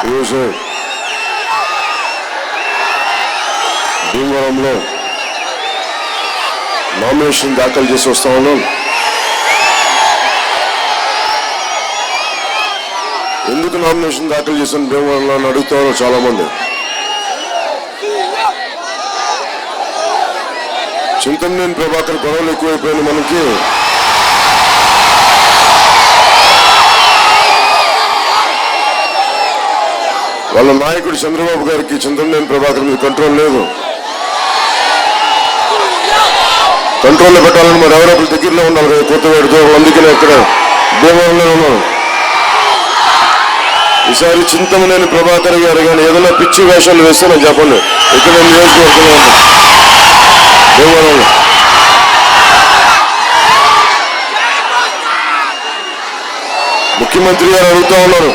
ఈరోజు భీమవరంలో నామినేషన్ దాఖలు చేసి వస్తా ఉన్నాం. ఎందుకు నామినేషన్ దాఖలు చేసిన భీమవరంలో అని అడుగుతారు చాలా మంది. చింతమనేని ప్రభాకర్ గొడవలు ఎక్కువైపోయిన మనకి వాళ్ళ నాయకుడు చంద్రబాబు గారికి చింతమనేని ప్రభాకర్ మీద కంట్రోల్ లేదు. కంట్రోల్లో పెట్టాలని మరి ఎవరో ఒకరి దగ్గరలో ఉండాలి కదా, కొత్తవేడుతో. అందుకనే ఇక్కడ భీమవరంలో ఉన్నాం. ఈసారి చింతమనేని ప్రభాకర్ గారు కానీ ఏదైనా పిచ్చి వేషాలు వేస్తే నాకు చెప్పండి. ఇక్కడ నియోజకవర్గంలో భీమవరంలో ముఖ్యమంత్రి గారు అడుగుతా ఉన్నారు,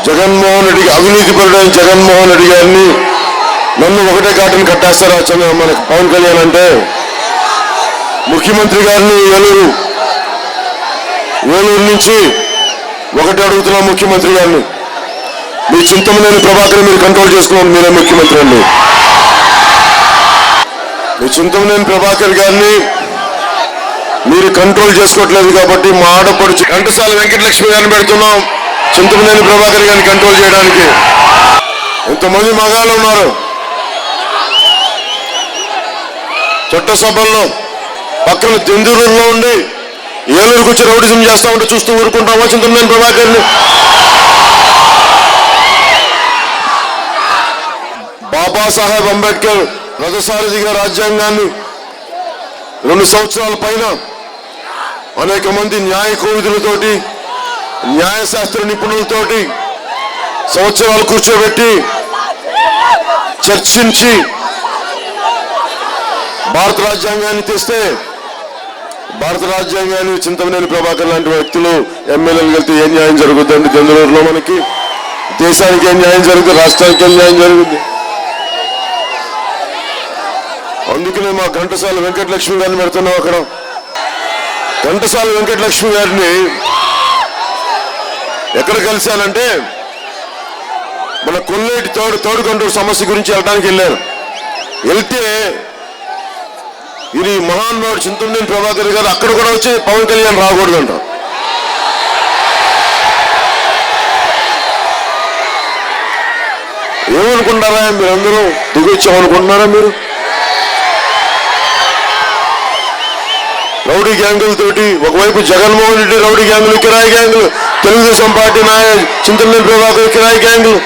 జగన్మోహన్ రెడ్డి అవినీతిపరుడైన జగన్మోహన్ రెడ్డి గారిని నన్ను ఒకటే కాటని కట్టేస్తారా మనకు పవన్ కళ్యాణ్ అంటే? ముఖ్యమంత్రి గారిని ఏలూరు నుంచి ఒకటి అడుగుతున్నా, ముఖ్యమంత్రి గారిని మీ చింతమనేని ప్రభాకర్ మీరు కంట్రోల్ చేసుకున్నాను, మీరే ముఖ్యమంత్రి అండి. మీ చింతమనేని ప్రభాకర్ గారిని మీరు కంట్రోల్ చేసుకోవట్లేదు కాబట్టి మా ఆడపడుచు ఘంటసాల వెంకటలక్ష్మి గారిని పెడుతున్నాం చింతమనేని ప్రభాకర్ గారిని కంట్రోల్ చేయడానికి. ఇంతమంది మగాళ్ళు ఉన్నారు చట్టసభల్లో. పక్కన దెందులూరులో ఉండి ఏలూరుకు వచ్చి రౌడిజం చేస్తా ఉంటే చూస్తూ ఊరుకుంటామా చింతమనేని ప్రభాకర్ని? బాబాసాహెబ్ అంబేద్కర్ రథసారథిగా రాజ్యాంగాన్ని 2 సంవత్సరాల పైన అనేక మంది న్యాయ కోవిదులతోటి న్యాయశాస్త్ర నిపుణులతోటి సంవత్సరాలు కూర్చోబెట్టి చర్చించి భారత రాజ్యాంగాన్ని తెస్తే భారత రాజ్యాంగాన్ని చింతమనేని ప్రభాకర్ లాంటి వ్యక్తులు ఎమ్మెల్యేలు వెళ్తే ఏం న్యాయం జరుగుతుంది? దెందులూరులో మనకి దేశానికి ఏం న్యాయం జరుగుతుంది? రాష్ట్రానికి ఏం న్యాయం జరుగుతుంది? అందుకనే మా ఘంటసాల వెంకటలక్ష్మి గారిని పెడుతున్నాం అక్కడ. ఘంటసాల వెంకటలక్ష్మి గారిని ఎక్కడ కలిశానంటే మన కొల్లేటి తోడుకొండూరు సమస్య గురించి వెళ్ళడానికి వెళ్ళాను. వెళ్తే ఇది మహానుభావుడు చింతమనేని ప్రభాకర్ గారు అక్కడ కూడా వచ్చి పవన్ కళ్యాణ్ రాకూడదంట. ఏమనుకుంటారా మీరందరూ? దిగొచ్చామనుకుంటున్నారా మీరు? రౌడీ గ్యాంగులతోటి ఒకవైపు జగన్మోహన్ రెడ్డి రౌడీ గ్యాంగులు, కిరాయి గ్యాంగులు, తెలుగుదేశం పార్టీ చింతమనేని ప్రభాకర్ కిరాయి గ్యాంగులు.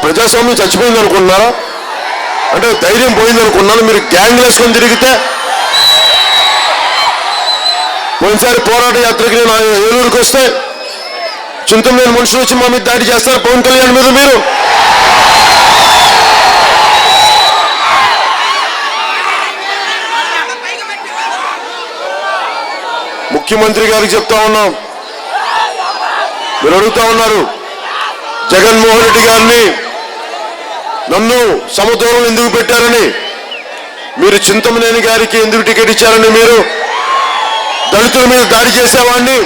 ప్రజాస్వామ్యం చచ్చిపోయింది అనుకుంటున్నారా? అంటే ధైర్యం పోయింది అనుకున్నాను. మీరు గ్యాంగ్లు వేసుకొని తిరిగితే పోయినసారి పోరాట యాత్రకి నేను ఏలూరుకి వస్తే చింతమనేని మనుషులు వచ్చి మా మీద దాడి చేస్తారు పవన్ కళ్యాణ్ మీద. మీరు ముఖ్యమంత్రి గారికి చెప్తా ఉన్నాం, మీరు అడుగుతా ఉన్నారు జగన్మోహన్ రెడ్డి గారిని నన్ను సమదూరం ఎందుకు పెట్టారని. మీరు చింతమనేని గారికి ఎందుకు టికెట్ ఇచ్చారని? మీరు దళితుల మీద దాడి చేసేవాడిని,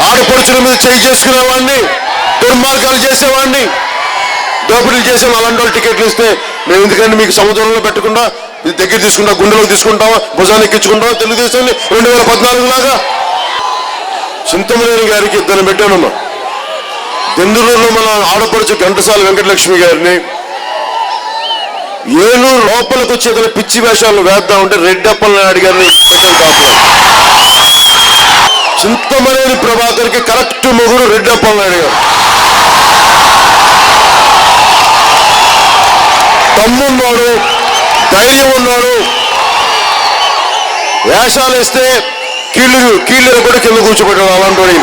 ఆడపడుచుల మీద చేయి చేసుకునేవాడిని, దుర్మార్గాలు చేసేవాడిని, దోపిడీలు చేసే అలాంటి వాళ్ళు టికెట్లు ఇస్తే మేము ఎందుకంటే మీకు సముద్రంలో పెట్టకుండా దగ్గర తీసుకుంటాం, గుండెలోకి తీసుకుంటామా, భుజాన్ని ఎక్కించుకుంటామా తెలుగుదేశాన్ని 2014 లాగా? చింతమనేని గారికి ఇద్దరు పెట్టానమ్మా. దెందులూరులో మన ఆడపడుచు ఘంటసాల వెంకటలక్ష్మి గారిని ఏలూరు లోపలికి వచ్చి ఏదైనా పిచ్చి వేషాలు వేద్దాం ఉంటే రెడ్డప్పల నాయుడు గారిని చింతమనేని ప్రభాకర్కి కరెక్ట్ మొగుడు రెడ్డప్పల నాయుడు గారు. తమ్మున్నాడు, ధైర్యం ఉన్నాడు, వేషాలు వేస్తే కీళ్ళు కూడా కింద కూర్చోబెట్టాడు. అలాంటి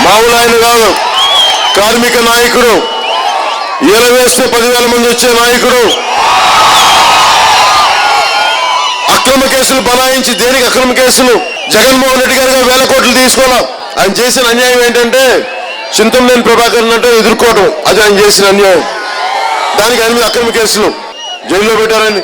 మామూలు ఆయన కాదు, కార్మిక నాయకుడు, ఈల వేస్తే 10,000 మంది వచ్చే నాయకుడు. అక్రమ కేసులు బనాయించి, దేనికి అక్రమ కేసులు? జగన్మోహన్ రెడ్డి గారిగా 1,000 కోట్లు తీసుకోవాలి. ఆయన చేసిన అన్యాయం ఏంటంటే చింతమనేని ప్రభాకర్ అంటే ఎదుర్కోవటం, అది ఆయన చేసిన అన్యాయం. దానికి ఆయన మీద అక్రమ కేసులు జైల్లో పెట్టారని.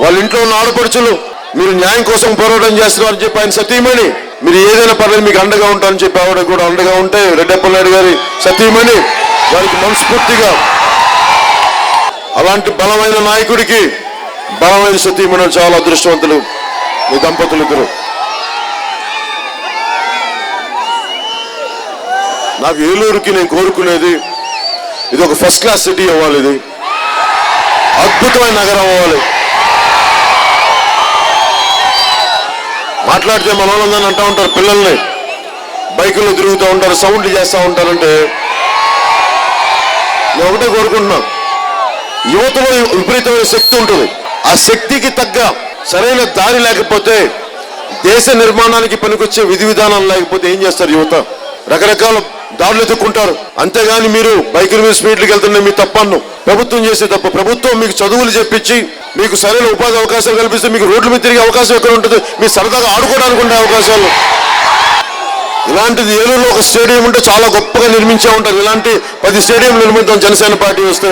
వాళ్ళ ఇంట్లో ఉన్న ఆడపడుచులు మీరు న్యాయం కోసం పోరాటం చేస్తున్నారని చెప్పి ఆయన సతీమణి మీరు ఏదైనా పర్లేదు మీకు అండగా ఉంటారని చెప్పి ఆవిడ కూడా అండగా ఉంటే రెడ్డప్పల నాయుడు గారి సతీమణి వారికి మనస్ఫూర్తిగా అలాంటి బలమైన నాయకుడికి బలమైన సతీమణి చాలా అదృష్టవంతులు మీ దంపతులు ఇద్దరు. నాకు ఏలూరుకి నేను కోరుకునేది ఇది ఒక ఫస్ట్ క్లాస్ సిటీ అవ్వాలి, ఇది అద్భుతమైన నగరం అవ్వాలి. మాట్లాడితే మన వాళ్ళందరినీ అంటూ ఉంటారు, పిల్లల్ని బైకుల్లో తిరుగుతూ ఉంటారు, సౌండ్లు చేస్తూ ఉంటారంటే నేను ఒకటే కోరుకుంటున్నా, యువతలో విపరీతమైన శక్తి ఉంటుంది. ఆ శక్తికి తగ్గ సరైన దారి లేకపోతే, దేశ నిర్మాణానికి పనికొచ్చే విధి విధానం లేకపోతే ఏం చేస్తారు యువత? రకరకాల దారులు ఎత్తుక్కుంటారు. అంతేగాని మీరు బైకుల మీద స్పీడ్లకు వెళ్తుంటే మీ తప్పన్ను ప్రభుత్వం చేసే తప్ప. ప్రభుత్వం మీకు చదువులు చెప్పించి మీకు సరైన ఉపాధి అవకాశాలు కల్పిస్తే మీకు రోడ్ల మీద తిరిగే అవకాశం ఎక్కడ ఉంటుంది? మీరు సరదాగా ఆడుకోవడానికి ఉండే అవకాశాలు. ఇలాంటిది ఏలూరులో ఒక స్టేడియం ఉంటే చాలా గొప్పగా నిర్మించే ఉంటారు. ఇలాంటి 10 స్టేడియం నిర్మిద్దాం జనసేన పార్టీ వస్తే,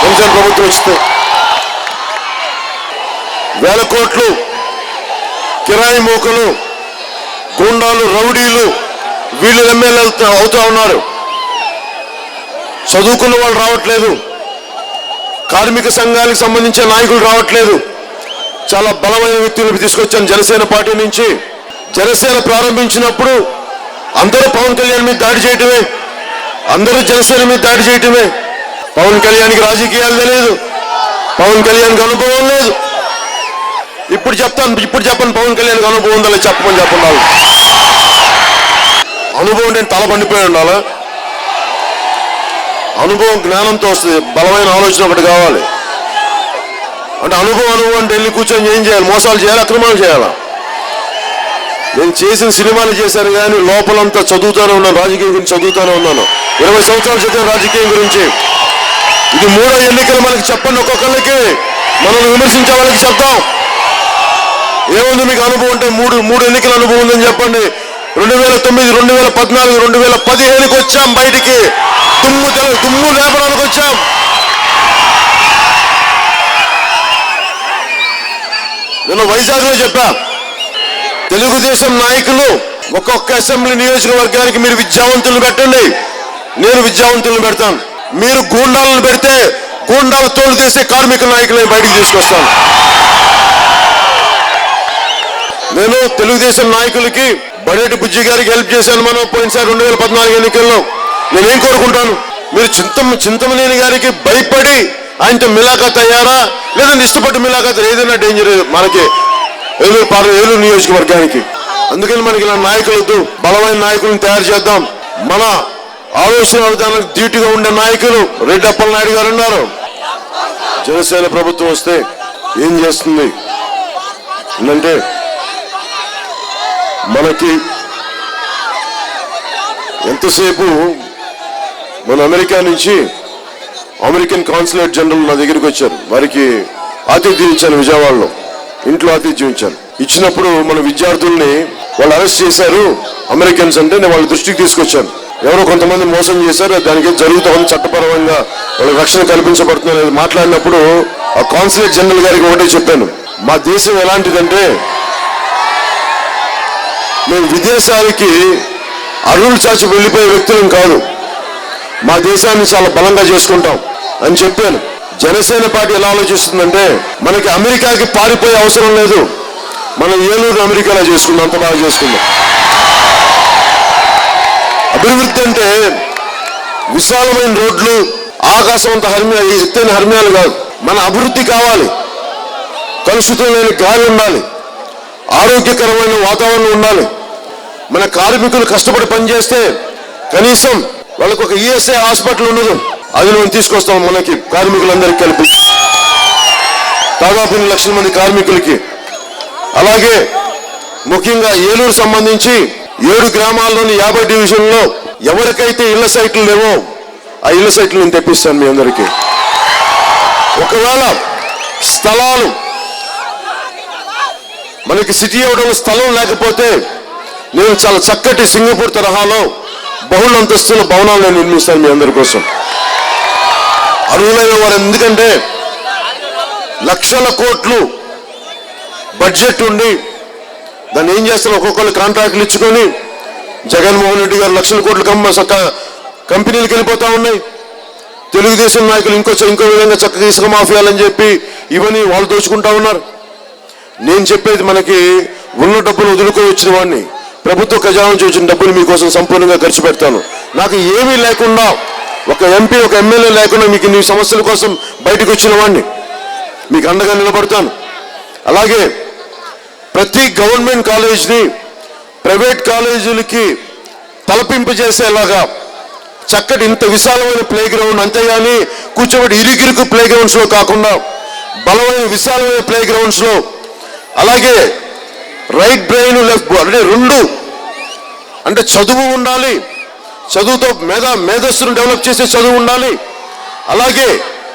జనసేన ప్రభుత్వం వస్తే. వేల కోట్లు కిరాయి మోకలు, గూండాలు, రౌడీలు వీళ్ళు ఎమ్మెల్యేలు అవుతా ఉన్నారు. చదువుకున్న వాళ్ళు రావట్లేదు, కార్మిక సంఘాలకు సంబంధించిన నాయకులు రావట్లేదు. చాలా బలమైన వ్యక్తులను తీసుకొచ్చాను జనసేన పార్టీ నుంచి. జనసేన ప్రారంభించినప్పుడు అందరూ పవన్ కళ్యాణ్ మీద దాడి చేయటమే, అందరూ జనసేన మీద దాడి చేయటమే. పవన్ కళ్యాణ్కి రాజకీయాలు తెలియదు, పవన్ కళ్యాణ్కి అనుభవం లేదు. ఇప్పుడు చెప్పండి పవన్ కళ్యాణ్కి అనుభవం ఉందా చెప్పమని చెప్పండి. అనుభవం నేను తల పండిపోయి ఉండాలా? అనుభవం జ్ఞానంతో వస్తుంది, బలమైన ఆలోచన ఒకటి కావాలి. అంటే అనుభవం అంటే వెళ్ళి కూర్చొని ఏం చేయాలి? మోసాలు చేయాలి, అక్రమాలు చేయాలా? నేను చేసిన సినిమాలు చేశాను కానీ లోపలంతా చదువుతూనే ఉన్నాను, రాజకీయం గురించి చదువుతూనే ఉన్నాను. 20 సంవత్సరాలు చదివిన రాజకీయం గురించి. ఇది 3వ ఎన్నికలు. మనకి చెప్పండి, ఒక్కొక్కరికి మనల్ని విమర్శించే వాళ్ళకి చెప్తాం. ఏముంది మీకు అనుభవం అంటే? మూడు ఎన్నికల అనుభవం ఉందని చెప్పండి. 2009, 2014, 2015కి వచ్చాం బయటికి, దుమ్ము లేపడానికి వచ్చాం. నేను వైజాగ్లో చెప్పా, తెలుగుదేశం నాయకులు ఒక్కొక్క అసెంబ్లీ నియోజకవర్గానికి మీరు విద్యావంతులను పెట్టండి, నేను విద్యావంతులను పెడతాను. మీరు గూండాలను పెడితే గూండాలు తోలు తీసే కార్మిక నాయకులను బయటికి తీసుకొస్తాను. నేను తెలుగుదేశం నాయకులకి బడేటి బుజ్జి గారికి హెల్ప్ చేశాను. మనం పోయినసారి 2014 ఎన్నికల్లో. నేనేం కోరుకుంటాను? మీరు చింతమనేని గారికి భయపడి ఆయనతో మిలాఖత్ అయ్యారా, లేదంటే ఇష్టపడి మిలాఖత్? ఏదైనా డేంజర్ మనకి ఏలూరు నియోజకవర్గానికి. అందుకని మనకి ఇలా నాయకులతో బలమైన నాయకులను తయారు చేద్దాం. మన ఆలోచన విధానానికి ధీటుగా ఉండే నాయకులు రెడ్డప్పల నాయుడు గారు ఉన్నారు. జనసేన ప్రభుత్వం వస్తే ఏం చేస్తుంది అంటే, మనకి ఎంతసేపు మన అమెరికా నుంచి అమెరికన్ కాన్సులేట్ జనరల్ నా దగ్గరికి వచ్చారు. వారికి ఆతిథ్యం ఇచ్చాను విజయవాడలో, ఇంట్లో ఆతిథ్యం ఇచ్చాను. ఇచ్చినప్పుడు మన విద్యార్థుల్ని వాళ్ళు అరెస్ట్ చేశారు అమెరికన్స్ అంటే నేను వాళ్ళ దృష్టికి తీసుకొచ్చాను. ఎవరో కొంతమంది మోసం చేశారు, దానికి జరుగుతుంది, చట్టపరంగా వాళ్ళకి రక్షణ కల్పించబడుతుంది మాట్లాడినప్పుడు ఆ కాన్సులేట్ జనరల్ గారికి ఒకటే చెప్పాను, మా దేశం ఎలాంటిదంటే మేము విదేశాలకి అరువులు చాచి వెళ్ళిపోయే వ్యక్తులం కాదు, మా దేశాన్ని చాలా బలంగా చేసుకుంటాం అని చెప్పాను. జనసేన పార్టీ ఎలా ఆలోచిస్తుందంటే, మనకి అమెరికాకి పారిపోయే అవసరం లేదు, మనం ఏలూరు అమెరికాలో చేసుకుందాం, అంత బాగా చేసుకుందాం. అభివృద్ధి అంటే విశాలమైన రోడ్లు, ఆకాశం అంత ఎత్తైన హర్మ్యాలు కాదు. మన అభివృద్ధి కావాలి, కలుషితం లేని గాలి ఉండాలి, ఆరోగ్యకరమైన వాతావరణం ఉండాలి. మన కార్మికులు కష్టపడి పనిచేస్తే కనీసం వాళ్ళకు ఒక ఈఎస్ఐ హాస్పిటల్ ఉండదు, అది మనం తీసుకొస్తాం మనకి కార్మికులందరికీ కలిపి, దాదాపు 2 లక్షల మంది కార్మికులకి. అలాగే ముఖ్యంగా ఏలూరు సంబంధించి 7 గ్రామాల్లోని 50 డివిజన్లో ఎవరికైతే ఇళ్ల సైట్లు లేవో ఆ ఇళ్ల సైట్లు నేను తెప్పిస్తాను మీ అందరికీ. ఒకవేళ స్థలాలు మనకి సిటీ అవడంలో స్థలం లేకపోతే నేను చాలా చక్కటి సింగపూర్ తరహాలో బహుళ అంతస్తుల భవనాలు నేను నిర్మిస్తాను మీ అందరి కోసం. అర్హులైన వారు, ఎందుకంటే లక్షల కోట్లు బడ్జెట్ ఉండి దాన్ని ఏం చేస్తారు? ఒక్కొక్కళ్ళు కాంట్రాక్టులు ఇచ్చుకొని జగన్మోహన్ రెడ్డి గారు లక్షల కోట్ల కంపెనీలకు వెళ్ళిపోతా ఉన్నాయి. తెలుగుదేశం నాయకులు ఇంకో విధంగా చక్కగా ఇసుక మాఫియాలని చెప్పి ఇవన్నీ వాళ్ళు దోచుకుంటా ఉన్నారు. నేను చెప్పేది మనకి ఉన్న డబ్బులు వదులుకొని వచ్చిన వాడిని, ప్రభుత్వ ఖజానా నుంచి వచ్చిన డబ్బులు మీకోసం సంపూర్ణంగా ఖర్చు పెడతాను. నాకు ఏమీ లేకుండా, ఒక ఎంపీ ఒక ఎమ్మెల్యే లేకుండా మీకు నీ సమస్యల కోసం బయటకు వచ్చిన వాడిని, మీకు అండగా నిలబడతాను. అలాగే ప్రతి గవర్నమెంట్ కాలేజ్ని ప్రైవేట్ కాలేజీలకి తలపింపజేసేలాగా చక్కటి ఇంత విశాలమైన ప్లే గ్రౌండ్, అంతేగాని కూర్చోబెట్టి ఇరుకిరుకు ప్లే గ్రౌండ్స్ లో కాకుండా బలమైన విశాలమైన ప్లే గ్రౌండ్స్ లో, అలాగే రైట్ బ్రెయిన్ లెఫ్ట్ అంటే రెండు, అంటే చదువు ఉండాలి, చదువుతో మేధస్సును డెవలప్ చేసే చదువు ఉండాలి, అలాగే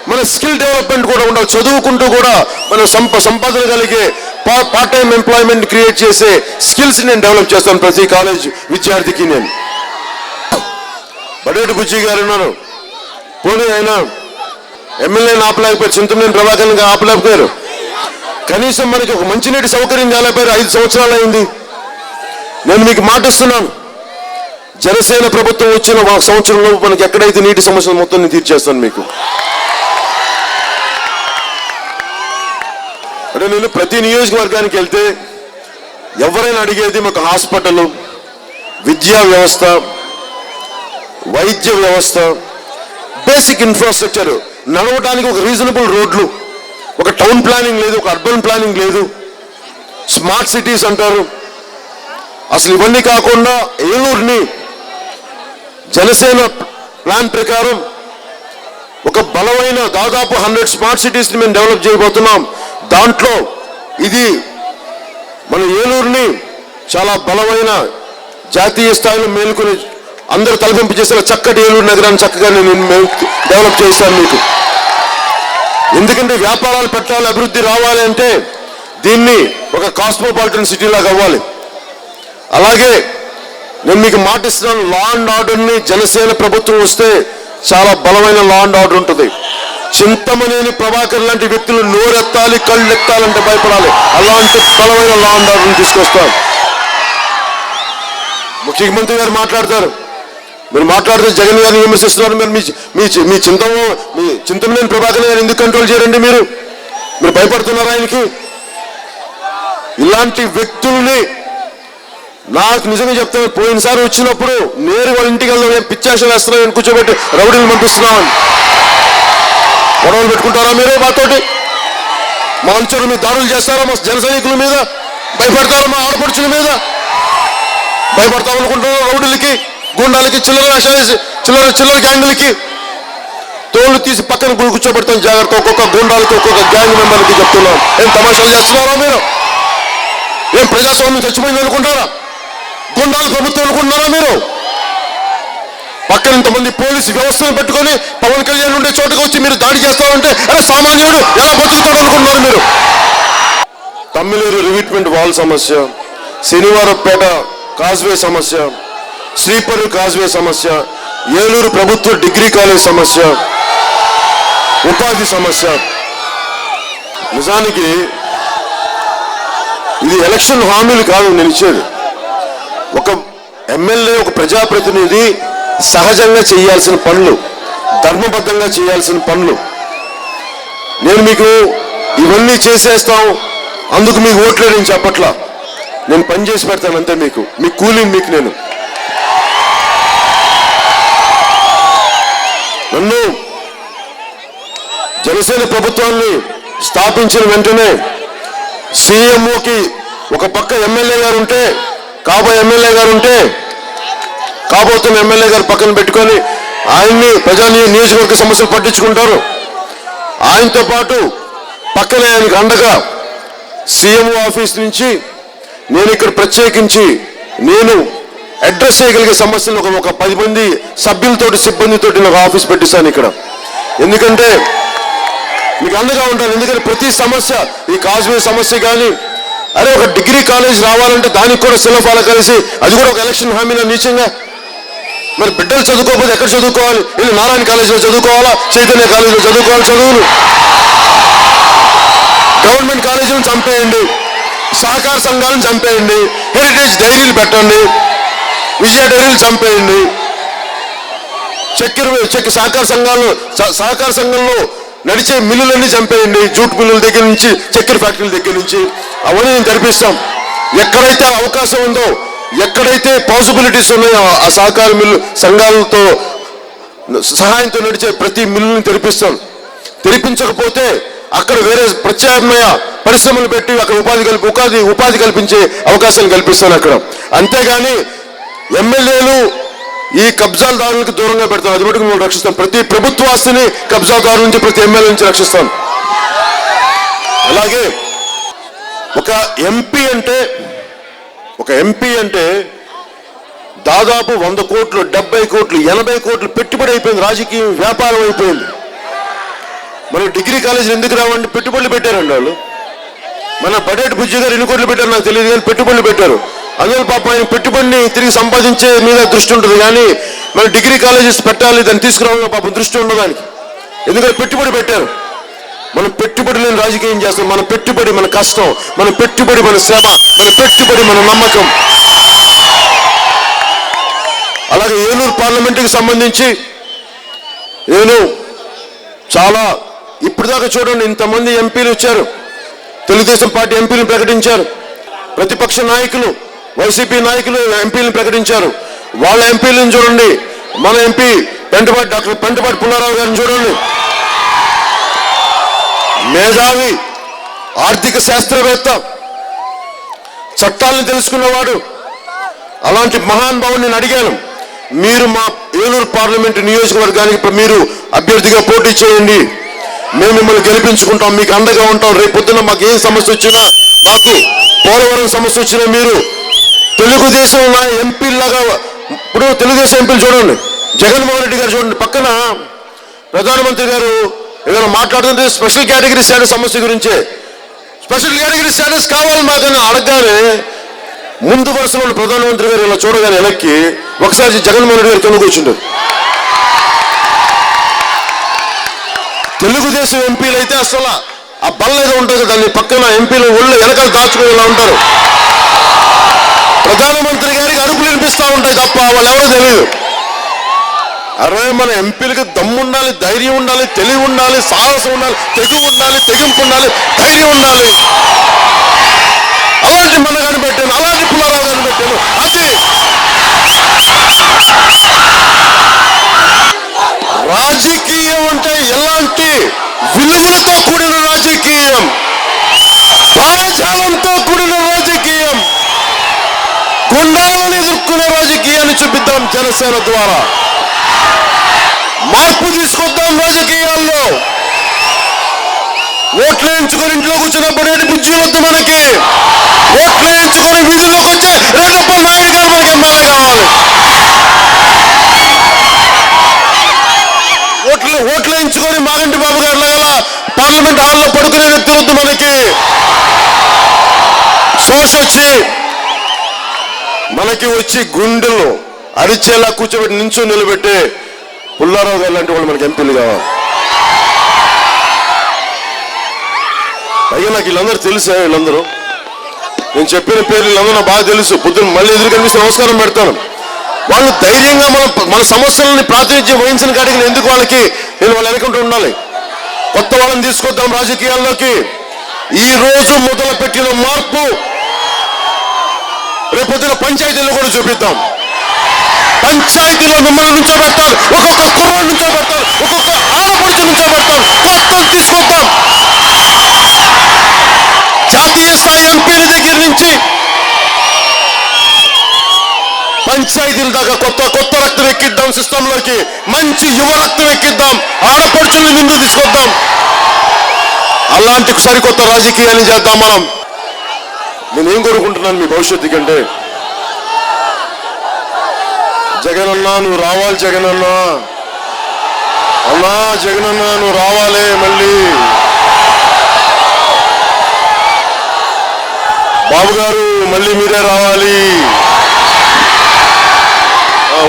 మన స్కిల్ డెవలప్మెంట్ కూడా ఉండాలి. చదువుకుంటూ కూడా మన సంపాదన కలిగే పార్ట్ టైం ఎంప్లాయ్మెంట్ క్రియేట్ చేసే స్కిల్స్ నేను డెవలప్ చేస్తాను ప్రతి కాలేజ్ విద్యార్థికి. నేను బడేటి బుజ్జి గారు ఉన్నారు, పోనీ ఆయన ఎమ్మెల్యేని ఆపలేకపోయారు, చింతమనేని ప్రభాకర్ని ఆపలేకపోయారు, కనీసం మనకి ఒక మంచినీటి సౌకర్యం కాలేకపోయారు. 5 సంవత్సరాలు అయింది. నేను మీకు మాటిస్తున్నాను, జనసేన ప్రభుత్వం వచ్చిన సంవత్సరంలో మనకి ఎక్కడైతే నీటి సమస్యలు మొత్తం నేను తీర్చేస్తాను మీకు. అంటే నేను ప్రతి నియోజకవర్గానికి వెళ్తే ఎవరైనా అడిగేది మాకు హాస్పిటల్, విద్యా వ్యవస్థ, వైద్య వ్యవస్థ, బేసిక్ ఇన్ఫ్రాస్ట్రక్చర్, నడవడానికి ఒక రీజనబుల్ రోడ్లు, ఒక టౌన్ ప్లానింగ్ లేదు, ఒక అర్బన్ ప్లానింగ్ లేదు, స్మార్ట్ సిటీస్ అంటారు. అసలు ఇవన్నీ కాకుండా ఏలూరుని జనసేన ప్లాన్ ప్రకారం ఒక బలమైన దాదాపు 100 స్మార్ట్ సిటీస్ని మేము డెవలప్ చేయబోతున్నాం. దాంట్లో ఇది మన ఏలూరుని చాలా బలమైన జాతీయ స్థాయిలో మేలుకొని అందరూ తలపింపు చేసిన చక్కటి ఏలూరు నగరాన్ని చక్కగా నేను డెవలప్ చేస్తాను మీకు. ఎందుకంటే వ్యాపారాలు పెట్టాలి, అభివృద్ధి రావాలి అంటే దీన్ని ఒక కాస్మోపాలిటన్ సిటీ లాగా అవ్వాలి. అలాగే నేను మీకు మాటిస్తున్నాను, లా అండ్ ఆర్డర్ని జనసేన ప్రభుత్వం వస్తే చాలా బలమైన లా అండ్ ఆర్డర్ ఉంటుంది. చింతమనేని ప్రభాకర్ లాంటి వ్యక్తులు నోరెత్తాలి, కళ్ళు ఎత్తాలంటే భయపడాలి. అలాంటి బలమైన లా అండ్ ఆర్డర్ని తీసుకొస్తాం. ముఖ్యమంత్రి గారు మాట్లాడతారు, మీరు మాట్లాడితే జగన్ గారిని విమర్శిస్తున్నారు. మీరు మీ చింతమనేని ప్రభాకర్ గారు ఎందుకు కంట్రోల్ చేయరండి? మీరు భయపడుతున్నారు ఆయనకి? ఇలాంటి వ్యక్తుల్ని నాకు నిజంగా చెప్తాను, పోయినసారి వచ్చినప్పుడు నేరు వాళ్ళ ఇంటికి వెళ్దాం, నేను పిచ్చాశలు వేస్తున్నాను, కూర్చోబెట్టి రౌడీలు పంపిస్తున్నామని. గొడవలు పెట్టుకుంటారా మీరు మాతోటి? మా అంచుల మీద దాడులు చేస్తారా? మా జన సైనికుల మీద భయపడతారా? మా ఆడపడుచుల మీద భయపడతామనుకుంటున్నారా? రౌడీలకి, గుండాలకి, చిల్లర గ్యాంగులకి తోళ్లు తీసి పక్కన కూర్చోబెడతాం. జాగ్రత్త, ఒక్కొక్క గుండాలకి, ఒక్కొక్క గ్యాంగ్ మెంబర్లకి చెప్తున్నాం. ఏం తమాషాలు చేస్తున్నారా మీరు? ఏం ప్రజాస్వామ్యం చచ్చిపోయింది అనుకుంటారా? గుండాలు ప్రభుత్వం అనుకుంటున్నారా మీరు? పక్కన ఇంతమంది పోలీసు వ్యవస్థను పెట్టుకొని పవన్ కళ్యాణ్ ఉండే చోటుకు వచ్చి మీరు దాడి చేస్తారంటే అరే సామాన్యుడు ఎలా బతుకుతాడు అనుకుంటున్నారు మీరు? తమ్మిలేరు రివిట్మెంట్ వాల్ సమస్య, శనివారపేట కాజ్వే సమస్య, శ్రీపర్రు కాజ్వే సమస్య, ఏలూరు ప్రభుత్వ డిగ్రీ కాలేజ్ సమస్య, ఉపాధి సమస్య. నిజానికి ఇది ఎలక్షన్ హామీలు కాదు నేను ఇచ్చేది. ఒక ఎమ్మెల్యే, ఒక ప్రజాప్రతినిధి సహజంగా చేయాల్సిన పనులు, ధర్మబద్ధంగా చేయాల్సిన పనులు. నేను మీకు ఇవన్నీ చేసేస్తాం, అందుకు మీకు ఓట్లే నేను చెప్పట్లా. నేను పని చేసి పెడతాను అంతే. మీ కూలింగ్ మీకు నేను. నన్ను జనసేన ప్రభుత్వాన్ని స్థాపించిన వెంటనే సీఎంఓకి ఒక పక్క ఎమ్మెల్యే గారు ఉంటే, కాబోతున్న ఎమ్మెల్యే గారు పక్కన పెట్టుకొని ఆయన్ని నియోజకవర్గ సమస్యలు పట్టించుకుంటారు. ఆయనతో పాటు పక్కనే ఆయనకు అండగా సీఎంఓ ఆఫీస్ నుంచి నేను ఇక్కడ ప్రత్యేకించి నేను అడ్రస్ చేయగలిగే సమస్యలు ఒక 10 మంది సభ్యులతోటి, సిబ్బందితోటి నాకు ఆఫీస్ పెట్టిస్తాను ఇక్కడ. ఎందుకంటే మీకు అండగా ఉంటాను. ఎందుకంటే ప్రతి సమస్య, ఈ కాజ్వే సమస్య కానీ, అరే ఒక డిగ్రీ కాలేజ్ రావాలంటే దానికి కూడా శిలఫాల కలిసి అది కూడా ఒక ఎలక్షన్ హామీలో నీచంగా. మరి బిడ్డలు చదువుకోకపోతే ఎక్కడ చదువుకోవాలి? వీళ్ళు నారాయణ కాలేజీలో చదువుకోవాలా, చైతన్య కాలేజీలో చదువుకోవాలి? చదువులు గవర్నమెంట్ కాలేజీలను చంపేయండి, సహకార సంఘాలను చంపేయండి, హెరిటేజ్ డైరీలు పెట్టండి, విజయ డైరీలు చంపేయండి, చక్కెర సహకార సంఘంలో నడిచే మిల్లులన్నీ చంపేయండి, జూట్ మిల్లుల దగ్గర నుంచి చక్కెర ఫ్యాక్టరీల దగ్గర నుంచి అవన్నీ నేను తెరిపిస్తాం. ఎక్కడైతే అవకాశం ఉందో, ఎక్కడైతే పాసిబిలిటీస్ ఉన్నాయో ఆ సహకార మిల్లు సంఘాలతో సహాయంతో నడిచే ప్రతి మిల్లుని తెరిపిస్తాం. తెరిపించకపోతే అక్కడ వేరే ప్రత్యామ్నాయ పరిశ్రమలు పెట్టి అక్కడ ఉపాధి కల్పించే అవకాశాలు కల్పిస్తాను అక్కడ. అంతేగాని ఎమ్మెల్యేలు ఈ కబ్జాదారులకు దూరంగా పెడతాం, అది మటుకు మేము రక్షిస్తాం. ప్రతి ప్రభుత్వ ఆస్తిని కబ్జాదారు నుంచి, ప్రతి ఎమ్మెల్యే నుంచి రక్షిస్తాం. అలాగే ఒక ఎంపీ అంటే దాదాపు 100 కోట్లు, 70 కోట్లు, 80 కోట్లు పెట్టుబడి అయిపోయింది. రాజకీయం వ్యాపారం అయిపోయింది. మన డిగ్రీ కాలేజీలు ఎందుకు రావండి? పెట్టుబడులు పెట్టారండి వాళ్ళు. మన బడేటి బుజ్జి గారు ఎన్ని కోట్లు పెట్టారు నాకు తెలియదు, కానీ పెట్టుబడులు పెట్టారు. అందువల్ల పాపం ఆయన పెట్టుబడిని తిరిగి సంపాదించే మీద దృష్టి ఉంటుంది, కానీ మన డిగ్రీ కాలేజెస్ పెట్టాలి, దాన్ని తీసుకురావాలని పాపం దృష్టి ఉండదు దానికి. ఎందుకంటే పెట్టుబడి పెట్టారు. మనం పెట్టుబడి లేని రాజకీయం చేస్తాం. మన పెట్టుబడి మన కష్టం, మన పెట్టుబడి మన శ్రమ, మన పెట్టుబడి మన నమ్మకం. అలాగే ఏలూరు పార్లమెంటుకి సంబంధించి నేను చాలా ఇప్పటిదాకా చూడండి, ఇంతమంది ఎంపీలు వచ్చారు, తెలుగుదేశం పార్టీ ఎంపీలను ప్రకటించారు, ప్రతిపక్ష నాయకులు వైసీపీ నాయకులు ఎంపీలను ప్రకటించారు. వాళ్ళ ఎంపీలను చూడండి, మన ఎంపీ డాక్టర్ పెంటపాటి పుల్లారావు గారిని చూడండి, మేధావి, ఆర్థిక శాస్త్రవేత్త, చట్టాలను తెలుసుకున్నవాడు. అలాంటి మహానుభావుని నేను అడిగాను, మీరు మా ఏలూరు పార్లమెంటు నియోజకవర్గానికి మీరు అభ్యర్థిగా పోటీ చేయండి, మేము మిమ్మల్ని గెలిపించుకుంటాం, మీకు అండగా ఉంటాం. రేపు పొద్దున్న మాకు ఏం సమస్య వచ్చినా, మాకు పోలవరం సమస్య వచ్చినా మీరు తెలుగుదేశం ఎంపీలాగా, ఇప్పుడు తెలుగుదేశం ఎంపీలు చూడండి, జగన్మోహన్ రెడ్డి గారు చూడండి, పక్కన ప్రధానమంత్రి గారు ఏదైనా మాట్లాడుతుంటే స్పెషల్ కేటగిరీ స్టేటస్ సమస్య గురించే, స్పెషల్ కేటగిరీ స్టేటస్ కావాలి మాకని అడగగానే ముందు వరుసలో ప్రధానమంత్రి గారు ఇలా చూడగానే వెనక్కి ఒకసారి జగన్మోహన్ రెడ్డి గారు కింద కూర్చుంటారు. తెలుగుదేశం ఎంపీలు అయితే అసలు ఆ బల్ల ఏదో ఉంటుంది, దాన్ని పక్కన ఎంపీలు ఒళ్ళు వెనకాల దాచుకుని ఇలా ఉంటారు. ప్రధానమంత్రి గారికి అరుపులు వినిపిస్తూ ఉంటాయి తప్ప వాళ్ళు ఎవరో తెలియదు. అరే మన ఎంపీలకి దమ్ము ఉండాలి, ధైర్యం ఉండాలి, తెలివి ఉండాలి, సాహసం ఉండాలి, తెగువ ఉండాలి, తెగింపు ఉండాలి, ధైర్యం ఉండాలి. అలాంటి మన కనిపెట్టాను, అలాంటి పుల్లారావు కనిపెట్టాను. అది రాజకీయం అంటే ఎలాంటి విలువలతో కూడిన రాజకీయం, భావజాలంతో కూడిన రాజకీయం, గుండాలను ఎదుర్కొనే రాజకీయాన్ని చూపిద్దాం. జనసేన ద్వారా మార్పు తీసుకొద్దాం రాజకీయాల్లో. ఓట్లు వేయించుకొని ఇంట్లో కూర్చున్నప్పుడు బుజ్జి వద్దు మనకి. ఓట్లు వేయించుకొని వీధుల్లోకి వచ్చే రెడ్డప్ప నాయుడు గారు మనకి ఎమ్మెల్యే కావాలి. ఓట్లు వేయించుకొని మాగంటి బాబు గారు లాగా పార్లమెంట్ హాల్లో పడుకునే వ్యక్తి వద్దు మనకి. వచ్చి మనకి వచ్చి గుండెలు అరిచేలా కూర్చోబెట్టి నించో నిలబెట్టే పుల్లారావు గారు లాంటి వాళ్ళు మనకి ఎంపీలు కావాలి. పైగా నాకు వీళ్ళందరూ తెలుసా, వీళ్ళందరూ నేను చెప్పిన పేర్లు వీళ్ళందరూ నాకు బాగా తెలుసు. పొద్దున్న మళ్ళీ ఎదురు కనిపిస్తే నమస్కారం పెడతాను. వాళ్ళు ధైర్యంగా మన సమస్యలని ప్రాతినిధ్యం వహించిన కాడికి ఎందుకు నేను వాళ్ళు వెనకుంటూ ఉండాలి. కొత్త వాళ్ళని తీసుకొద్దాం రాజకీయాల్లోకి. ఈ రోజు మొదలు పెట్టిన మార్పు రేపొద్దున పంచాయతీల్లో కూడా చూపిద్దాం. పంచాయతీలో మిమ్మల్ని నుంచోబెట్టాలి, ఒక్కొక్క కుర్రాడు నుంచోబెట్టాలి, ఒక్కొక్క ఆడపడుచు నుంచోబెట్టాలి. కొత్త తీసుకొద్దాం. జాతీయ స్థాయి ఎంపీల దగ్గర నుంచి పంచాయతీల దాకా కొత్త రక్తం ఎక్కిద్దాం. సిస్టంలోకి మంచి యువ రక్తం ఎక్కిద్దాం. ఆడపడుచుల్ని ముందు తీసుకొద్దాం. అలాంటి సరికొత్త రాజకీయాన్ని చేద్దాం మనం. నేనేం కోరుకుంటున్నాను మీ భవిష్యత్తు కంటే, జగనన్నా నువ్వు రావాలి, జగనన్నా జగనన్నా నువ్వు రావాలి. మళ్ళీ బాబు గారు మళ్ళీ మీరే రావాలి.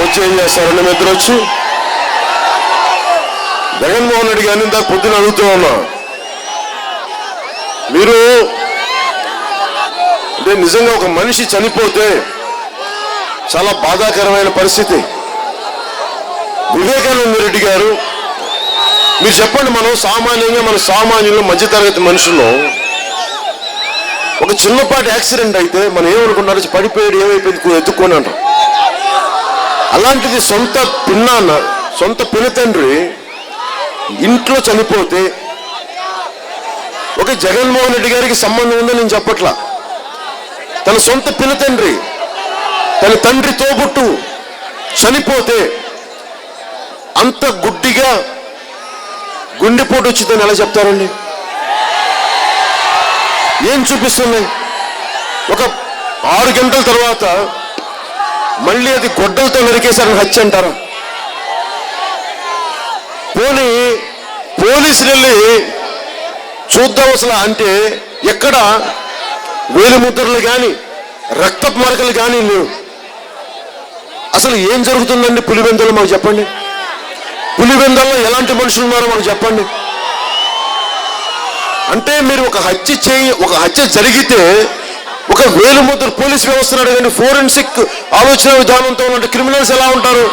వచ్చి ఏం చేస్తారండి మీ ఇద్దరు వచ్చి? జగన్మోహన్ రెడ్డి గారిని ఇందాక పొద్దున అడుగుతూ ఉన్నా, మీరు అంటే నిజంగా ఒక మనిషి చనిపోతే చాలా బాధాకరమైన పరిస్థితి. వివేకానంద రెడ్డి గారు, మీరు చెప్పండి, మన సామాన్యులు మధ్యతరగతి మనుషుల్లో ఒక చిన్నపాటి యాక్సిడెంట్ అయితే మనం ఏమనుకుంటారు, పడిపోయాడు, ఏమైపోయింది, ఎత్తుక్కొని అంటాం. అలాంటిది సొంత పినతండ్రి ఇంట్లో చనిపోతే, ఒక జగన్మోహన్ రెడ్డి గారికి సంబంధం ఉందని నేను చెప్పట్లా, తన సొంత పినతండ్రి, తన తండ్రి తోబుట్టు చనిపోతే అంత గుడ్డిగా గుండెపోటు వచ్చిందని ఎలా చెప్తారండి? ఏం చూపిస్తుంది? ఒక 6 గంటల తర్వాత మళ్ళీ అది గొడ్డలతో నరికేశారని హత్య అంటారా? పోలీసులు వెళ్ళి చూద్దాం అసలు అంటే ఎక్కడ వేలిముద్రలు కానీ రక్తపు మరకలు కానీ లేవు. అసలు ఏం జరుగుతుందండి పులివెందులో? మాకు చెప్పండి. పులివెందుల్లో ఎలాంటి మనుషులు ఉన్నారో మాకు చెప్పండి. అంటే మీరు ఒక హత్య జరిగితే ఒక వేలిముద్ర పోలీస్ వ్యవస్థను అడగండి, ఫోరెన్సిక్ ఆలోచన విధానంతో ఉన్నట్టు క్రిమినల్స్ ఎలా ఉంటారు?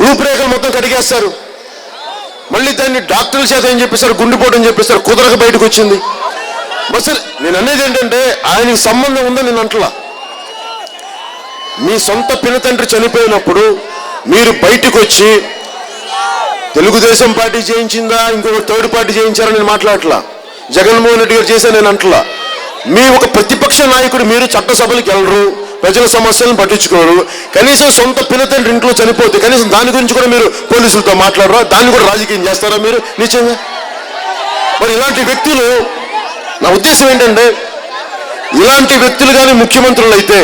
రూపురేఖలు మొత్తం కడిగేస్తారు. మళ్ళీ దాన్ని డాక్టర్ల చేత ఏం చెప్పేస్తారు, గుండెపోటు అని చెప్పేస్తారు, కుదరక బయటకు వచ్చింది. బస్ నేను అనేది ఏంటంటే ఆయనకి సంబంధం ఉందని నేను అంటలా. మీ సొంత పినతండ్రి చనిపోయినప్పుడు మీరు బయటకు వచ్చి తెలుగుదేశం పార్టీ చేయించిందా, ఇంకొక థర్డ్ పార్టీ చేయించారని నేను మాట్లాడట్లా, జగన్మోహన్ రెడ్డి గారు చేశాను నేను అంటలా. మీ ఒక ప్రతిపక్ష నాయకుడు, మీరు చట్టసభలకు వెళ్ళరు, ప్రజల సమస్యలను పట్టించుకోరు, కనీసం సొంత పినతండ్రి ఇంట్లో చనిపోతే కనీసం దాని గురించి కూడా మీరు పోలీసులతో మాట్లాడరా? దాన్ని కూడా రాజకీయం చేస్తారా మీరు నిజంగా? మరి ఇలాంటి వ్యక్తులు, నా ఉద్దేశం ఏంటంటే, ఇలాంటి వ్యక్తులు కానీ ముఖ్యమంత్రులు అయితే,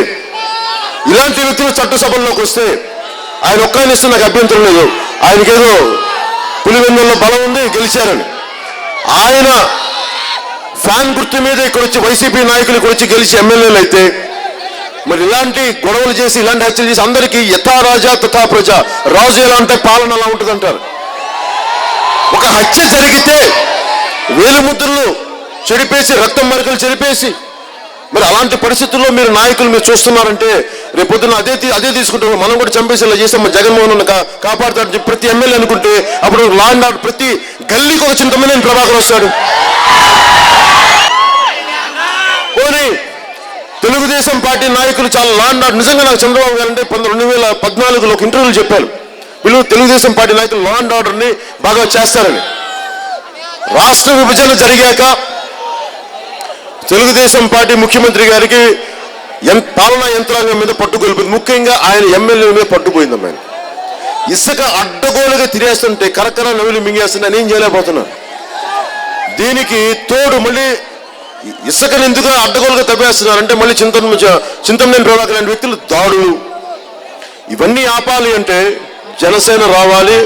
ఇలాంటి వ్యక్తులు చట్టసభల్లోకి వస్తే ఆయన ఒక్కరిని ఇస్తే నాకు అభ్యంతరం లేదు. ఆయనకేదో పులివెందుల్లో బలం ఉంది, గెలిచారని. ఆయన ఫ్యాన్ గుర్తు మీద ఇక్కడ వచ్చి వైసీపీ నాయకులు ఇక్కడ వచ్చి గెలిచి ఎమ్మెల్యేలు అయితే, మరి ఇలాంటి గొడవలు చేసి ఇలాంటి హత్యలు చేసి అందరికీ యథా రాజా తథా ప్రజ, రాజు ఎలా అంటే పాలన అలా ఉంటుంది అంటారు. ఒక హత్య జరిగితే వేలిముద్రలు చెడిపేసి, రక్తం మరకలు చెడిపేసి, మరి అలాంటి పరిస్థితుల్లో మీరు నాయకులు మీరు చూస్తున్నారంటే రేపొద్దున అదే తీసుకుంటారు. మనం కూడా చంపేసేలా చేస్తే మన జగన్మోహన్ కాపాడుతాడు ప్రతి ఎమ్మెల్యే అనుకుంటే, అప్పుడు లా అండ్ ఆర్డర్ ప్రతి గల్లీకి ఒక చింతమనేని ప్రభాకర్ వస్తాడు. పోనీ తెలుగుదేశం పార్టీ నాయకులు చాలా లా అండ్ ఆర్డర్, నిజంగా నాకు చంద్రబాబు గారు అంటే 2014లో ఒక ఇంటర్వ్యూలు చెప్పారు, వీళ్ళు తెలుగుదేశం పార్టీ నాయకులు లా అండ్ ఆర్డర్ని బాగా చేస్తారని. రాష్ట్ర విభజన జరిగాక తెలుగుదేశం పార్టీ ముఖ్యమంత్రి గారికి పాలనా యంత్రాంగం మీద పట్టుకొలిపోయింది, ముఖ్యంగా ఆయన ఎమ్మెల్యే మీద పట్టుపోయింది. ఆయన ఇసుక అడ్డగోలుగా తినేస్తుంటే కరకర నవ్వులు మింగేస్తుంటే నేను చేయలేకపోతున్నాను. దీనికి తోడు మళ్ళీ ఇసుకను ఎందుకు అడ్డగోలుగా తవ్వేస్తున్నారంటే మళ్ళీ చింతమనేని ప్రభాకర్ లాంటి వ్యక్తులు దాడులు, ఇవన్నీ ఆపాలి అంటే జనసేన రావాలి,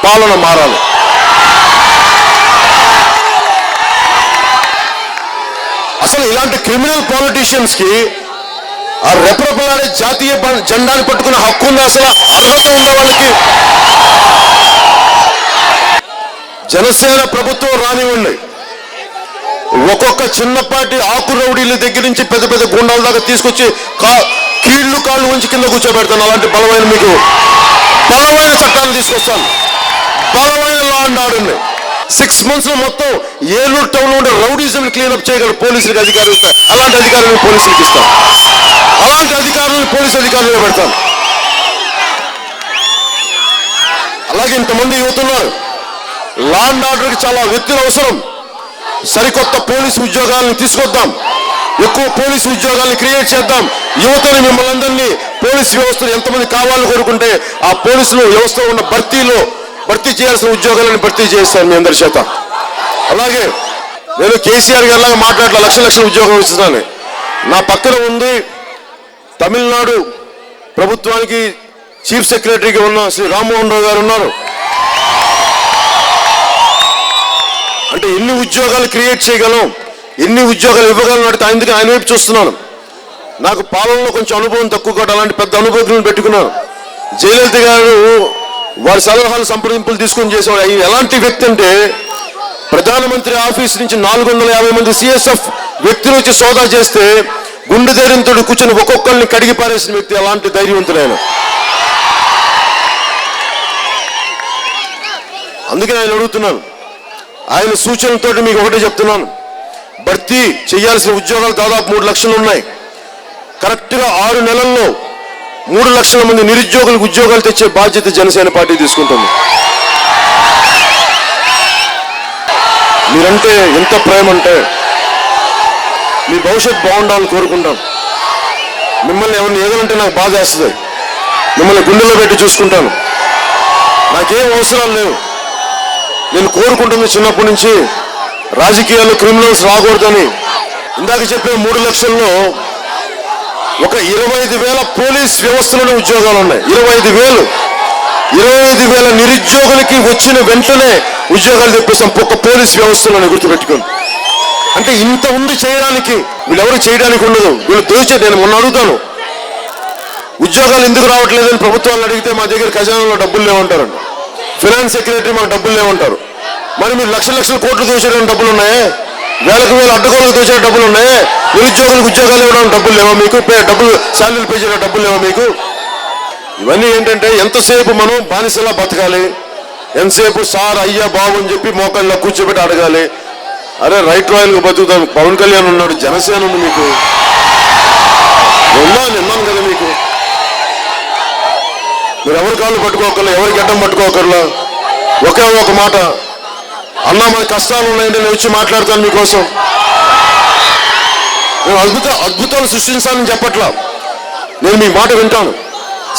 పాలన మారాలి. అసలు ఇలాంటి క్రిమినల్ పాలిటీషియన్స్ కి ఆ రెపరెపలాడే జాతీయ జెండాని పట్టుకునే హక్కు ఉందా? అసలు అర్హత ఉందా వాళ్ళకి? జనసేన ప్రభుత్వం రానివ్వండి, ఒక్కొక్క చిన్నపాటి ఆకు రౌడీల దగ్గర నుంచి పెద్ద పెద్ద గుండాల దాకా తీసుకొచ్చి కాళ్ళు ఉంచి కింద కూర్చోబెడతాను. అలాంటి బలమైన చట్టాలు తీసుకొస్తాను, బలమైన లా అండ్ ఆర్డర్ని. 6 months లో మొత్తం ఏలూరు టౌన్ లో ఉండే రౌడీజం క్లీనప్ చేయగలరు పోలీసులకు అధికారులు ఇస్తారు. అలాంటి అధికారులను పోలీసులకు ఇస్తాం, అలాంటి అధికారులను పోలీసు అధికారులుగా పెడతాం. అలాగే ఇంతమంది యువతున్నారు, లా అండ్ ఆర్డర్కి చాలా వ్యక్తులు అవసరం. సరికొత్త పోలీసు ఉద్యోగాలను తీసుకొద్దాం, ఎక్కువ పోలీసు ఉద్యోగాలను క్రియేట్ చేద్దాం. యువతని మిమ్మల్ని అందరినీ పోలీసు వ్యవస్థలు ఎంతమంది కావాలని కోరుకుంటే ఆ పోలీసులు వ్యవస్థలో ఉన్న భర్తీ చేయాల్సిన ఉద్యోగాలను భర్తీ చేస్తాను మీ అందరి చేత. అలాగే నేను కేసీఆర్ గారిలాగా మాట్లాడలే లక్షల ఉద్యోగం ఇస్తున్నాను. నా పక్కన ఉంది తమిళనాడు ప్రభుత్వానికి చీఫ్ సెక్రటరీగా ఉన్న శ్రీ రామ్మోహన్ రావు గారు ఉన్నారు. అంటే ఎన్ని ఉద్యోగాలు క్రియేట్ చేయగలం, ఎన్ని ఉద్యోగాలు ఇవ్వగలను అంటే అందుకే ఆయన వైపు చూస్తున్నాను. నాకు పాలనలో కొంచెం అనుభవం తక్కువ కూడా, అలాంటి పెద్ద అనుభవం పెట్టుకున్నాను. జయలలిత గారు వారి సలహాలు సంప్రదింపులు తీసుకొని చేసేవాడు. ఎలాంటి వ్యక్తి అంటే ప్రధానమంత్రి ఆఫీస్ నుంచి 450 మంది CSF వ్యక్తులు వచ్చి సోదా చేస్తే గుండె ధైర్యంతో కూర్చొని ఒక్కొక్కరిని కడిగి పారేసిన వ్యక్తి. అలాంటి ధైర్యవంతుడైన. అందుకే ఆయన అడుగుతున్నాను, ఆయన సూచనలతో మీకు ఒకటే చెప్తున్నాను, భర్తీ చేయాల్సిన ఉద్యోగాలు దాదాపు 3 లక్షలు ఉన్నాయి. కరెక్ట్గా 6 నెలల్లో 3 లక్షల మంది నిరుద్యోగులకు ఉద్యోగాలు తెచ్చే బాధ్యత జనసేన పార్టీ తీసుకుంటుంది. మీరంటే ఎంత ప్రేమ అంటే మీ భవిష్యత్తు బాగుండాలని కోరుకుంటాను. మిమ్మల్ని ఎవరిని ఏదనంటే నాకు బాధ వేస్తుంది. మిమ్మల్ని గుండెల్లో పెట్టి చూసుకుంటాను. నాకేం అవసరాలు లేవు. నేను కోరుకుంటుంది చిన్నప్పటి నుంచి రాజకీయాల్లో క్రిమినల్స్ రాకూడదని. ఇందాక చెప్పిన 3 లక్షల్లో ఒక 25,000 పోలీస్ వ్యవస్థలోనే ఉద్యోగాలు ఉన్నాయి. 25,000 నిరుద్యోగులకి వచ్చిన వెంటనే ఉద్యోగాలు తెప్పిస్తాం ఒక్క పోలీస్ వ్యవస్థలోనే. గుర్తుపెట్టుకోండి. అంటే ఇంత ఉంది చేయడానికి. వీళ్ళెవరు చేయడానికి ఉండదు. వీళ్ళు దోచే. నేను మొన్న అడుగుతాను, ఉద్యోగాలు ఎందుకు రావట్లేదని ప్రభుత్వాలను అడిగితే మా దగ్గర ఖజానాలో డబ్బులు లేవంటారండి. ఫైనాన్స్ సెక్రటరీ మాకు డబ్బులు లేవంటారు. మరి మీరు లక్షల కోట్లు దోచేయడానికి డబ్బులు ఉన్నాయే, వేలకు అడ్డగోళ్ళకు దోచే డబ్బులు ఉన్నాయే, నిరుద్యోగులకు ఉద్యోగాలు ఇవ్వడానికి డబ్బులు లేవా మీకు? డబ్బులు శాలరీలు పే చేయడానికి డబ్బులు లేవా మీకు? ఇవన్నీ ఏంటంటే ఎంతసేపు మనం బానిసలా బతకాలి, ఎంతసేపు సార్ అయ్యా బాబు అని చెప్పి మోకాళ్ళలో కూర్చోబెట్టి అడగాలి. అరే రైట్ రాయల్గా బతుకుతాను. పవన్ కళ్యాణ్ ఉన్నాడు, జనసేన ఉంది మీకు. విన్నాను కదా మీకు. మీరు ఎవరి కాళ్ళు పట్టుకోకర్లా, ఎవరి గడ్డం పట్టుకోకర్లా. ఒకే ఒక మాట, అన్నా మన కష్టాలు ఉన్నాయంటే నేను వచ్చి మాట్లాడతాను మీకోసం. నేను అద్భుతాలు సృష్టించాలని చెప్పట్లా. నేను మీ మాట వింటాను.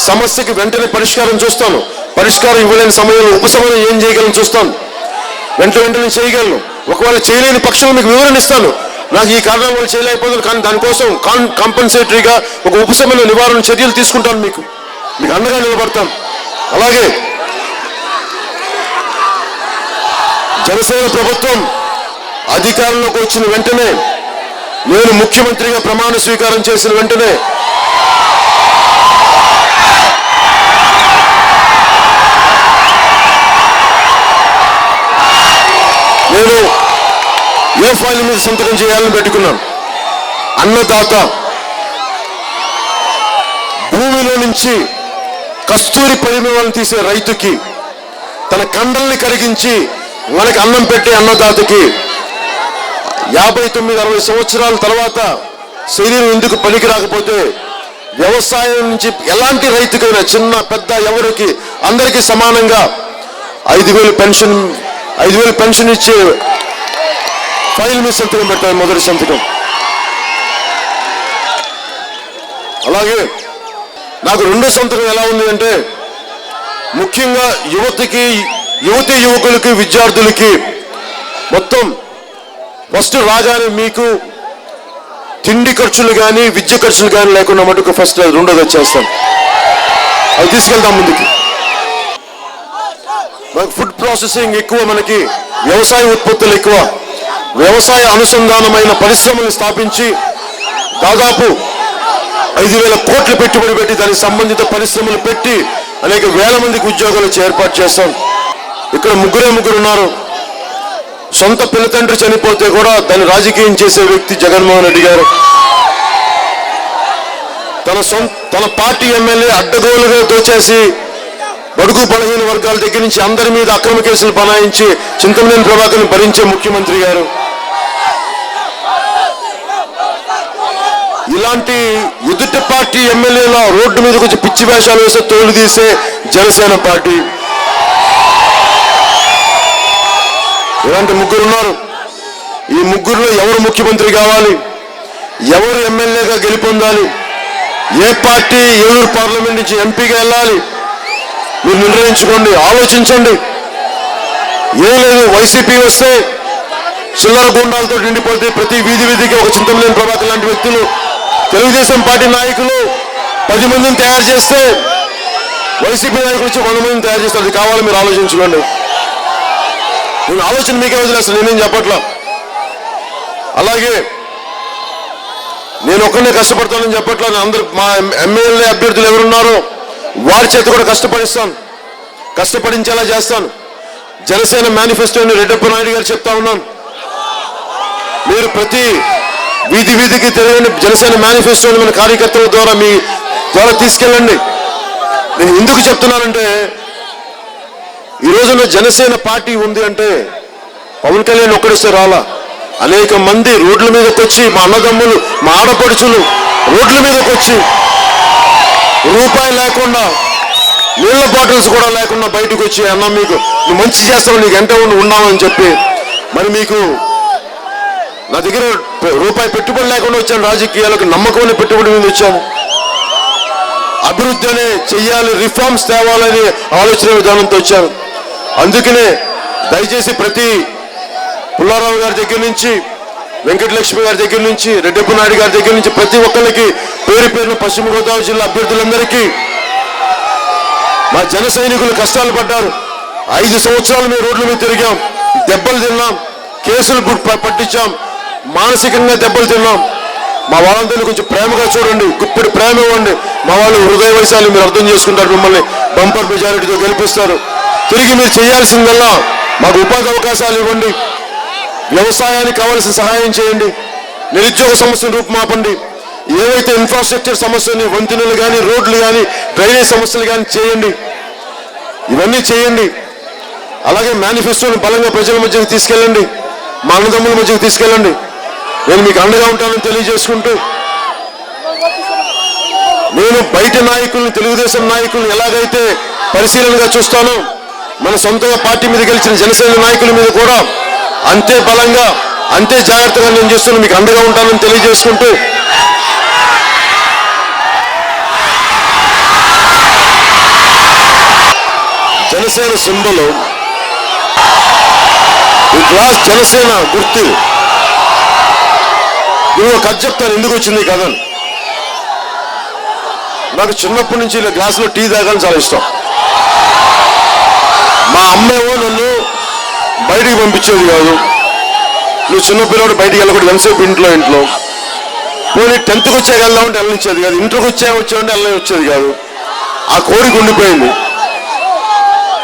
సమస్యకి వెంటనే పరిష్కారం చూస్తాను. పరిష్కారం ఇవ్వలేని సమయంలో ఉపశమనం ఏం చేయగలను చూస్తాను. వెంటనే చేయగలను. ఒకవేళ చేయలేని పక్షంలో మీకు వివరణ ఇస్తాను. నాకు ఈ కారణం వల్ల చేయలేకపోతుంది, కానీ దానికోసం కాంపెన్సేటరీగా ఒక ఉపశమన నివారణ చర్యలు తీసుకుంటాను. మీకు అండగా నిలబడతాను. అలాగే జనసేన ప్రభుత్వం అధికారంలోకి వచ్చిన వెంటనే, నేను ముఖ్యమంత్రిగా ప్రమాణ స్వీకారం చేసిన వెంటనే నేను ఏ ఫైల్ మీద సంతకం చేయాలని పెట్టుకున్నాను. అన్నదాత భూమిలో నుంచి కస్తూరి పరిమళాలను తీసే రైతుకి, తన కండల్ని కరిగించి మనకి అన్నం పెట్టే అన్నదాతకి 59-60 సంవత్సరాల తర్వాత శరీరం ఎందుకు పనికి రాకపోతే, వ్యవసాయం నుంచి ఎలాంటి రైతుకైనా చిన్న పెద్ద ఎవరికి అందరికీ సమానంగా 5,000 పెన్షన్ ఇచ్చే ఫైల్ మీద సంతకం పెట్టాను. మొదటి సంతకం. అలాగే నాకు రెండో సంతకం ఎలా ఉంది అంటే, ముఖ్యంగా యువతీ యువకులకి విద్యార్థులకి మొత్తం ఫస్ట్ రాగానే మీకు తిండి ఖర్చులు కానీ విద్య ఖర్చులు కానీ లేకుండా మటుకు ఫస్ట్ రెండోది వచ్చేస్తాం. అది తీసుకెళ్తాం ముందుకి. మనకు ఫుడ్ ప్రాసెసింగ్ ఎక్కువ, మనకి వ్యవసాయ ఉత్పత్తులు ఎక్కువ. వ్యవసాయ అనుసంధానమైన పరిశ్రమలు స్థాపించి దాదాపు 5,000 కోట్లు పెట్టుబడి పెట్టి దానికి సంబంధిత పరిశ్రమలు పెట్టి అనేక వేల మందికి ఉద్యోగాలు ఏర్పాటు చేస్తాం. ఇక్కడ ముగ్గురు ఉన్నారు. సొంత పిల్లతండ్రి చనిపోతే కూడా దాన్ని రాజకీయం చేసే వ్యక్తి జగన్మోహన్ రెడ్డి గారు. తన పార్టీ ఎమ్మెల్యే అడ్డగోలుగా దోచేసి బడుగు బలహీన వర్గాల దగ్గర నుంచి అందరి మీద అక్రమ కేసులు బనాయించి చింతమనేని ప్రభాకర్ని భరించే ముఖ్యమంత్రి గారు. ఇలాంటి ఎదుటి పార్టీ ఎమ్మెల్యేల రోడ్డు మీదకి వచ్చి పిచ్చి వేషాలు వేసే తోలు తీసే జనసేన పార్టీ. ఇలాంటి ముగ్గురు ఉన్నారు. ఈ ముగ్గురులో ఎవరు ముఖ్యమంత్రి కావాలి, ఎవరు ఎమ్మెల్యేగా గెలుపొందాలి, ఏ పార్టీ ఏలూరు పార్లమెంట్ నుంచి ఎంపీగా వెళ్ళాలి, మీరు నిర్ణయించుకోండి, ఆలోచించండి. ఏం లేదు, వైసీపీ వస్తే చిల్లర గుండాలతో నిండిపోతే ప్రతి వీధికి ఒక చింతమనేని ప్రభాకర్ లాంటి వ్యక్తులు, తెలుగుదేశం పార్టీ నాయకులు 10 మందిని తయారు చేస్తే వైసీపీ నాయకులు వచ్చి 100 మందిని తయారు చేస్తారు. అది కావాలి, మీరు ఆలోచించుకోండి. నేను ఆలోచన మీకే వదిలేస్తాను, నేనేం చెప్పట్లా. అలాగే నేను ఒక్కనే కష్టపడతానని చెప్పట్లా. అందరూ మా ఎమ్మెల్యే అభ్యర్థులు ఎవరున్నారో వారి చేత కూడా కష్టపడించేలా చేస్తాను. జనసేన మేనిఫెస్టోని రెడ్డప్ప నాయుడు గారు చెప్తా ఉన్నాను. మీరు ప్రతి వీధి వీధికి తెలియని జనసేన మేనిఫెస్టోని మన కార్యకర్తల ద్వారా మీ ద్వారా తీసుకెళ్ళండి. నేను ఎందుకు చెప్తున్నానంటే, ఈ రోజున జనసేన పార్టీ ఉంది అంటే పవన్ కళ్యాణ్ ఒక్కడిస్తే రాలా, అనేక మంది రోడ్ల మీదకి వచ్చి, మా అన్నదమ్ములు, మా ఆడపడుచులు రోడ్ల మీదకి వచ్చి రూపాయి లేకుండా, నీళ్ల బాటిల్స్ కూడా లేకుండా బయటకు వచ్చి, అన్న మీకు నువ్వు మంచి చేస్తావు, నీకు ఎంత ఉన్నామని చెప్పి, మరి మీకు నా దగ్గర రూపాయి పెట్టుబడి లేకుండా వచ్చాను, రాజకీయాలకు నమ్మకమైన పెట్టుబడి మీద వచ్చాను, అభివృద్ధి అనే చెయ్యాలి, రిఫార్మ్స్ తేవాలని ఆలోచన విధానంతో వచ్చాను. అందుకనే దయచేసి ప్రతి పుల్లారావు గారి దగ్గర నుంచి, వెంకటలక్ష్మి గారి దగ్గర నుంచి, రెడ్డప్ప నాయుడు గారి దగ్గర నుంచి ప్రతి ఒక్కరికి పేరు పేరున పశ్చిమ గోదావరి జిల్లా అభ్యర్థులందరికీ, మా జన సైనికులు కష్టాలు పడ్డారు. 5 సంవత్సరాలు మేము రోడ్ల మీద తిరిగాం, దెబ్బలు తిన్నాం, కేసులు పట్టించాం, మానసికంగా దెబ్బలు తిన్నాం. మా వాళ్ళందరినీ కొంచెం ప్రేమగా చూడండి, గుప్పిడి ప్రేమ ఇవ్వండి. మా వాళ్ళు హృదయ వైశాలు మీరు అర్థం చేసుకుంటారు, మిమ్మల్ని బంపర్ మెజారిటీతో గెలిపిస్తారు. తిరిగి మీరు చేయాల్సిందల్లా మాకు ఉపాధి అవకాశాలు ఇవ్వండి, వ్యవసాయానికి కావాల్సిన సహాయం చేయండి, నిరుద్యోగ సమస్యను రూపుమాపండి, ఏవైతే ఇన్ఫ్రాస్ట్రక్చర్ సమస్యని, వంతెనలు కానీ, రోడ్లు కానీ, డ్రైనేజ్ సమస్యలు కానీ చేయండి, ఇవన్నీ చేయండి. అలాగే మేనిఫెస్టోని బలంగా ప్రజల మధ్యకి తీసుకెళ్ళండి, మా అన్నదమ్ముల మధ్యకి తీసుకెళ్ళండి. నేను మీకు అండగా ఉంటానని తెలియజేసుకుంటూ, నేను బయట నాయకుల్ని, తెలుగుదేశం నాయకుల్ని ఎలాగైతే పరిశీలనగా చూస్తానో, మన సొంతంగా పార్టీ మీద గెలిచిన జనసేన నాయకుల మీద కూడా అంతే బలంగా, అంతే జాగ్రత్తగా నేను చేస్తున్నా, మీకు అండగా ఉంటానని తెలియజేసుకుంటూ, జనసేన సింబల్ ఈ గ్లాస్, జనసేన గుర్తు. నువ్వు కథ చెప్తాను ఎందుకు వచ్చింది ఈ కథను. నాకు చిన్నప్పటి నుంచి ఇలా గ్లాసులో టీ తాగాలని చాలా ఇష్టం. మా అమ్మేమో నన్ను బయటికి పంపించేది కాదు, నువ్వు చిన్నపిల్లవాడు బయటికి వెళ్ళకూడదు, ఎంతసేపు ఇంట్లో. పోనీ 10th వచ్చాక వెళ్దామంటే వెళ్ళనిచ్చేది కాదు, ఇంటర్కి వచ్చామంటే వెళ్ళని వచ్చేది కాదు. ఆ కోరిక ఉండిపోయింది.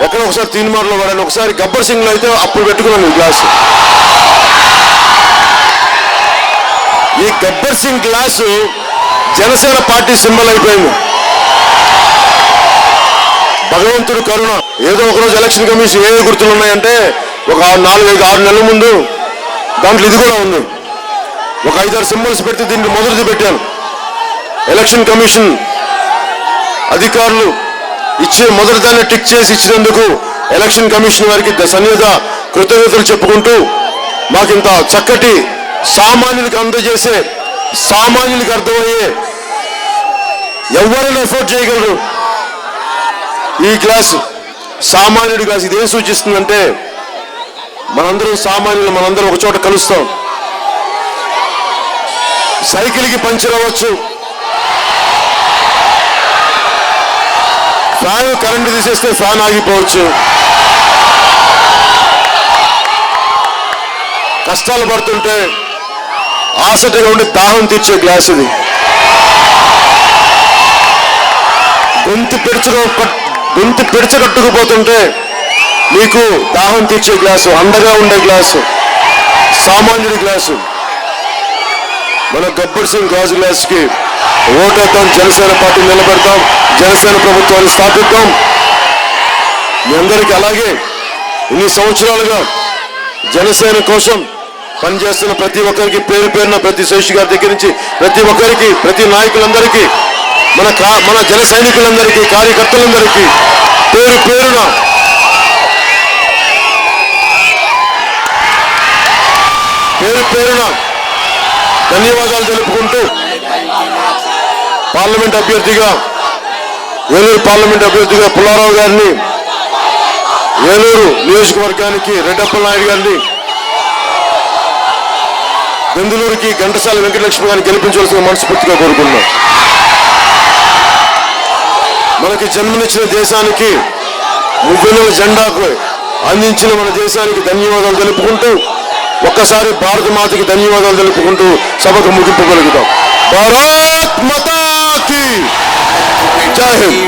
ఎక్కడ ఒకసారి తీన్మార్లో పడాను, ఒకసారి గబ్బర్ సింగ్లో అయితే అప్పుడు పెట్టుకున్నాను ఈ గ్లాసు. ఈ Gabbar Singh glass Janasena party symbol అయిపోయింది. భగవంతుడు కరుణ. ఏదో ఒకరోజు ఎలక్షన్ కమిషన్ ఏ గుర్తులు ఉన్నాయంటే, ఒక 4-5-6 నెలల ముందు దాంట్లో ఇది కూడా ఉంది. ఒక 5-6 సింబల్స్ పెట్టి దీంట్లో మొదటిది పెట్టాను. ఎలక్షన్ కమిషన్ అధికారులు ఇచ్చే మొదటి దాన్ని టిక్ చేసి ఇచ్చినందుకు ఎలక్షన్ కమిషన్ వారికి సన్నిహిత కృతజ్ఞతలు చెప్పుకుంటూ, మాకింత చక్కటి సామాన్యులకు అందజేసే, సామాన్యులకు అర్థమయ్యే, ఎవరైనా ఎఫోర్డ్ చేయగలరు ఈ గ్లాసు, సామాన్యుడి గ్లాసు. ఇదేం సూచిస్తుందంటే, మనందరం సామాన్యులు, మనందరం ఒక చోట కలుస్తాం. సైకిల్కి పంచర్ అవ్వచ్చు, ఫ్యాన్ కరెంటు తీసేస్తే ఫ్యాన్ ఆగిపోవచ్చు, కష్టాలు పడుతుంటే ఆసటిగా ఉండి దాహం తీర్చే గ్లాస్ ఇది. గొంతు పెడుచుకట్టుకుపోతుంటే మీకు దాహం తీర్చే గ్లాసు, అండగా ఉండే గ్లాసు, సామాన్యుడి గ్లాసు. మన గబ్బర్ సింగ్ గాజు గ్లాస్కి ఓటేద్దాం, జనసేన పార్టీ నిలబెడతాం, జనసేన ప్రభుత్వాన్ని స్థాపిద్దాం. మీ అందరికీ అలాగే ఇన్ని సంవత్సరాలుగా జనసేన కోసం పనిచేస్తున్న ప్రతి ఒక్కరికి పేరు పేరున, ప్రతి శేషి గారి దగ్గర నుంచి ప్రతి ఒక్కరికి, ప్రతి నాయకులందరికీ, మన జన సైనికులందరికీ, కార్యకర్తలందరికీ పేరు పేరున ధన్యవాదాలు తెలుపుకుంటూ, పార్లమెంట్ అభ్యర్థిగా, ఏలూరు పార్లమెంట్ అభ్యర్థిగా పుల్లారావు గారిని, ఏలూరు నియోజకవర్గానికి రెడ్డప్ప నాయుడు గారిని, బెందులూరుకి ఘంటసాల వెంకటలక్ష్మి గారిని గెలిపించవలసిన మనస్ఫూర్తిగా కోరుకున్నాం. మనకి జన్మనిచ్చిన దేశానికి, మువ్వెన్నెల జెండాకు అందించిన మన దేశానికి ధన్యవాదాలు తెలుపుకుంటూ, ఒక్కసారి భారత మాతకి ధన్యవాదాలు తెలుపుకుంటూ సభకు ముగింపు కలుగుతాం. భారత్ మాతా కీ జై హింద్.